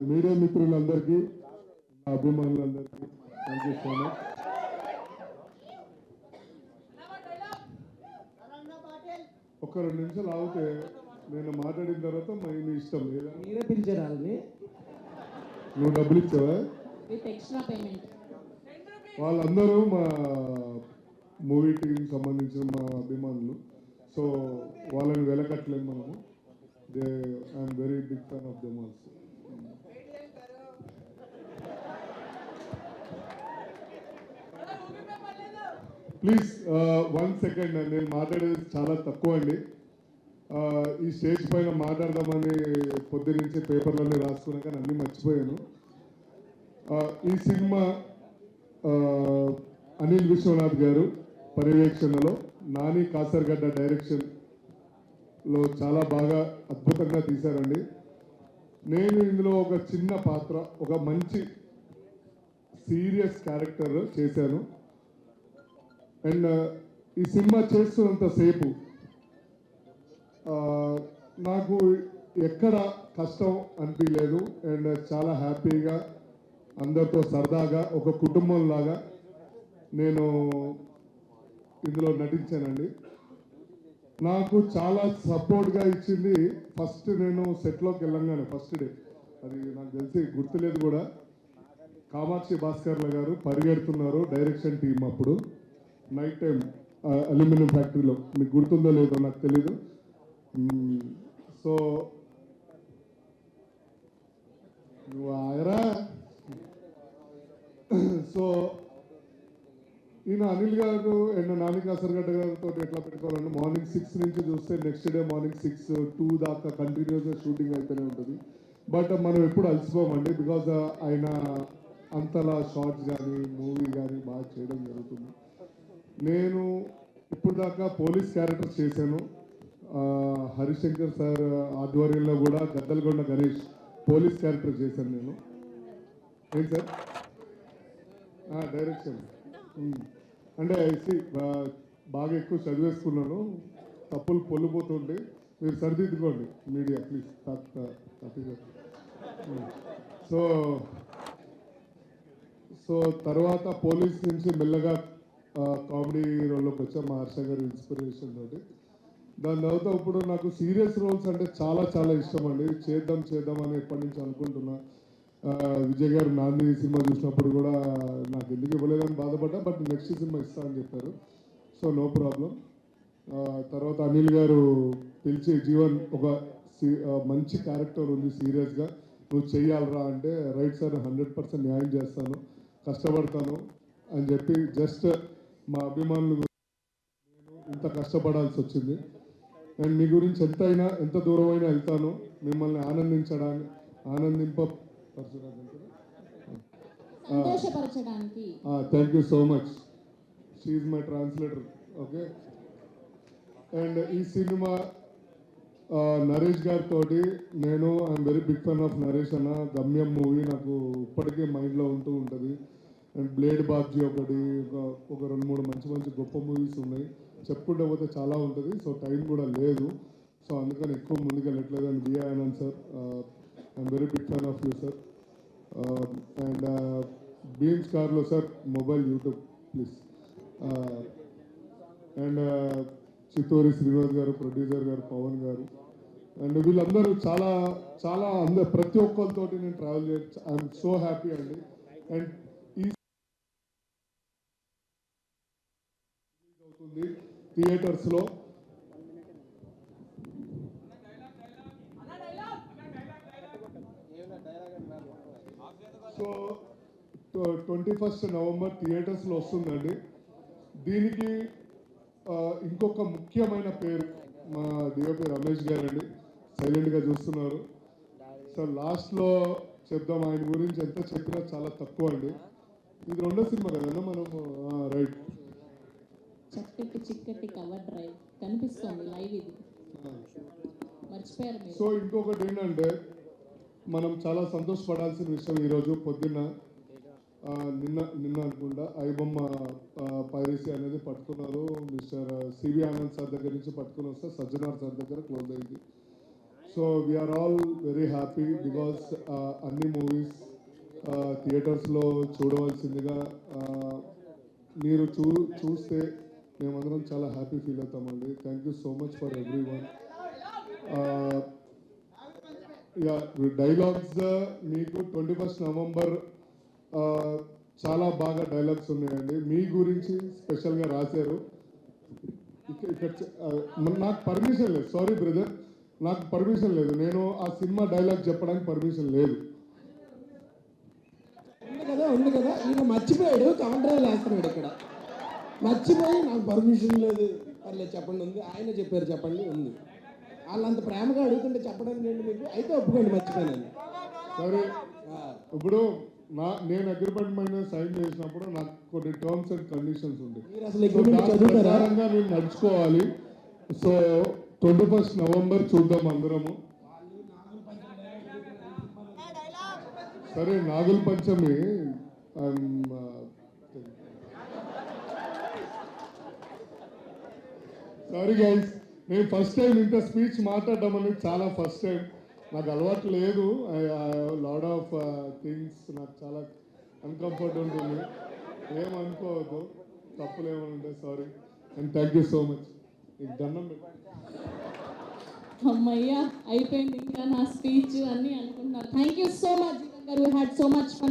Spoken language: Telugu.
మీడియా మిత్రులందరికీ నా అభిమానులందరికీ థ్యాంక్ యూ సో మచ్. ఒక 2 నిమిషాలు ఆగితే నేను మాట్లాడిన తర్వాత మీ ఇష్టం లేదా మీరే పిలిచారు వాళ్ళని. నువ్వు డబ్బులు ఇచ్చావా? With extra payment. వాళ్ళందరూ మా మూవీ టీం సంబంధించిన మా అభిమానులు. సో వాళ్ళని వెలకట్టలేము మనము. I'm very big fan of them also. Please 1 second. నేను మాట్లాడేది చాలా తక్కువ అండి. ఈ స్టేజ్ పైన మాట్లాడదామని పొద్దునుంచి పేపర్లన్నీ రాసుకున్నా కానీ అన్నీ మర్చిపోయాను. ఈ సినిమా అనిల్ విశ్వనాథ్ గారు పర్యవేక్షణలో, నాని కాసర్గడ్డ డైరెక్షన్లో చాలా బాగా అద్భుతంగా తీశారండి. నేను ఇందులో ఒక చిన్న పాత్ర, ఒక మంచి సీరియస్ క్యారెక్టర్ చేశాను. అండ్ ఈ సినిమా చేస్తున్నంతసేపు నాకు ఎక్కడ కష్టం అనిపించలేదు. అండ్ చాలా హ్యాపీగా అందరితో సరదాగా ఒక కుటుంబంలాగా నేను ఇందులో నటించానండి. నాకు చాలా సపోర్ట్గా ఇచ్చింది ఫస్ట్ నేను సెట్లోకి వెళ్ళంగానే ఫస్ట్ డే, అది నాకు తెలిసి గుర్తులేదు కూడా, కామాక్షి భాస్కర్ల గారు పరిగెడుతున్నారు డైరెక్షన్ టీం అప్పుడు నైట్ టైం అల్యూమినియం ఫ్యాక్టరీలో. మీకు గుర్తుందో లేదో నాకు తెలీదు. సో నువ్వు ఆయరా. సో ఈయన అనిల్ గారు అండ్ నాని కాసర్గడ్డ గారితో ఎట్లా పెట్టుకోవాలంటే మార్నింగ్ 6 నుంచి చూస్తే నెక్స్ట్ డే మార్నింగ్ 6-2 దాకా కంటిన్యూస్గా షూటింగ్ అయితేనే ఉంటుంది. బట్ మనం ఎప్పుడు అలసిపోమండి, బికాజ్ ఆయన అంతలా షార్ట్స్ కానీ మూవీ కానీ బాగా చేయడం జరుగుతుంది. నేను ఇప్పుడు దాకా పోలీస్ క్యారెక్టర్ చేశాను. హరిశంకర్ సార్ ఆధ్వర్యంలో కూడా గద్దలగొండ గణేష్ పోలీస్ క్యారెక్టర్ చేశాను నేను. ఏంటి సార్ డైరెక్షన్ అంటే ఐసి బాగా ఎక్కువ చదివేసుకున్నాను, తప్పులు పొల్లిపోతుంటే మీరు సరిదిద్దుకోండి మీడియా ప్లీజ్. సో సో తర్వాత పోలీస్ నుంచి మెల్లగా కామెడీ రోల్లోకి వచ్చా మా హర్ష గారి ఇన్స్పిరేషన్ తోటి. దాని తర్వాత ఇప్పుడు నాకు సీరియస్ రోల్స్ అంటే చాలా చాలా ఇష్టం అండి. చేద్దాం అని ఎప్పటి నుంచి అనుకుంటున్నా. విజయ్ గారు నాంది సినిమా చూసినప్పుడు కూడా నాకు ఎందుకు ఇవ్వలేదని బాధపడ్డా, బట్ నెక్స్ట్ సినిమా ఇస్తా అని చెప్పారు. So no problem. తర్వాత అనిల్ గారు పిలిచి జీవన్ ఒక మంచి క్యారెక్టర్ ఉంది సీరియస్గా, నువ్వు చెయ్యాలరా అంటే రైట్ సార్ 100% న్యాయం చేస్తాను, కష్టపడతాను అని చెప్పి జస్ట్ మా అభిమానులు నేను ఇంత కష్టపడాల్సి వచ్చింది. అండ్ మీ గురించి ఎంత దూరమైనా వెళ్తాను మిమ్మల్ని సంతోషపరచడానికి. Thank you so much. She is my translator. Okay. And ఈ సినిమా నరేష్ గారితో నేను I'm very big fan of Naresh అన్న. గమ్యం మూవీ నాకు ఇప్పటికీ మైండ్లో ఉంటూ ఉంటుంది. అండ్ బ్లేడ్ బాబ్జీ ఒకటి, ఒక 2-3 మంచి గొప్ప మూవీస్ ఉన్నాయి. చెప్పుకుంటే పోతే చాలా ఉంటుంది. సో టైం కూడా లేదు, సో అందుకని ఎక్కువ ముందుకు వెళ్ళట్లేదు. And we are Anand sir, I'm very big fan of you sir. And Bheems కార్లో sir mobile YouTube please. And Chitturi Srinivas garu, producer గారు, పవన్ గారు, అండ్ వీళ్ళందరూ చాలా చాలా ప్రతి ఒక్కరితోటి నేను ట్రావెల్ చేయొచ్చు. ఐఎమ్ సో హ్యాపీ అండి. అండ్ ఈ అవుతుంది థియేటర్స్లో. సో 21 నవంబర్ థియేటర్స్లో వస్తుందండి. దీనికి ఇంకొక ముఖ్యమైన పేరు మా డిఓపి రమేష్ గారు అండి, సైలెంట్గా చూస్తున్నారు. సో లాస్ట్లో చెప్దాం, ఆయన గురించి ఎంత చెప్పినా చాలా తక్కువ అండి. ఇది 2వ సినిమా కదన్నా మనము. రైట్. చక్కటి చిక్కటి కవర్ డ్రైవ్ కనిపిస్తుంది లైవ్. ఇది మర్చిపోయారు. సో ఇంకొకటి ఏంటంటే మనం చాలా సంతోషపడాల్సిన విషయం, ఈరోజు పొద్దున్న నిన్న అనుకుంటా ఐబొమ్మ పైరసీ అనేది పట్టుకున్నారు. మిస్టర్ సివి ఆనంద్ సార్ దగ్గర నుంచి పట్టుకుని వస్తే సజ్జనార్ సార్ దగ్గర క్లోజ్ అయింది. So we are all very happy because అన్ని మూవీస్ థియేటర్స్లో చూడవలసిందిగా మీరు చూస్తే మేమందరం చాలా హ్యాపీ ఫీల్ అవుతామండి. Thank you so much for everyone. Dialogues మీకు 21st నవంబర్ చాలా బాగా డైలాగ్స్ ఉన్నాయండి. మీ గురించి స్పెషల్గా రాశారు. నాకు పర్మిషన్ లేదు, సారీ బ్రదర్, నాకు పర్మిషన్ లేదు. నేను ఆ సినిమా డైలాగ్ చెప్పడానికి పర్మిషన్ లేదు. ఉంది కదా ఈయన మర్చిపోయాడు, కౌంటర్ వేస్తున్నాడు ఇక్కడ. మర్చిపోయి నాకు పర్మిషన్ లేదు, పర్లేదు చెప్పండి ఉంది. ఆయన చెప్పారు చెప్పండి ఉంది. వాళ్ళంత ప్రేమగా అడుగుతుంటే చెప్పడానికి ఏంటి మీకు? అయితే ఒప్పుకోండి, మర్చిపోయాను. సరే, ఇప్పుడు నేను అగ్రిమెంట్ మీద సైన్ చేసినప్పుడు నాకు కొన్ని టర్మ్స్ అండ్ కండిషన్స్ ఉంటాయి. మీరు అసలు agreement దాని చదువుతారా? ప్రకారంగా నేను నడుచుకోవాలి. సో 21st నవంబర్ చూద్దాం అందరము. సరే, నాగుల పంచమి సారీ గైస్, నేను ఫస్ట్ టైం ఇంత స్పీచ్ మాట్లాడడం అనేది చాలా ఫస్ట్ టైం. నాకు అలవాటు లేదు. లాడ్ ఆఫ్ థింగ్స్ నాకు చాలా అన్కంఫర్ట్ ఉంటుంది. ఏమనుకోవద్దు, తప్పులు ఏమైనా ఉంటే sorry. And thank you so much. నీకు దండం పెట్టు. అమ్మయ్యా అయిపోయింది ఇంకా నా స్పీచ్ అన్నీ అనుకుంటున్నారు. Thank you so much Jeevan గారు, హ్యాడ్ సో మచ్ ఫన్.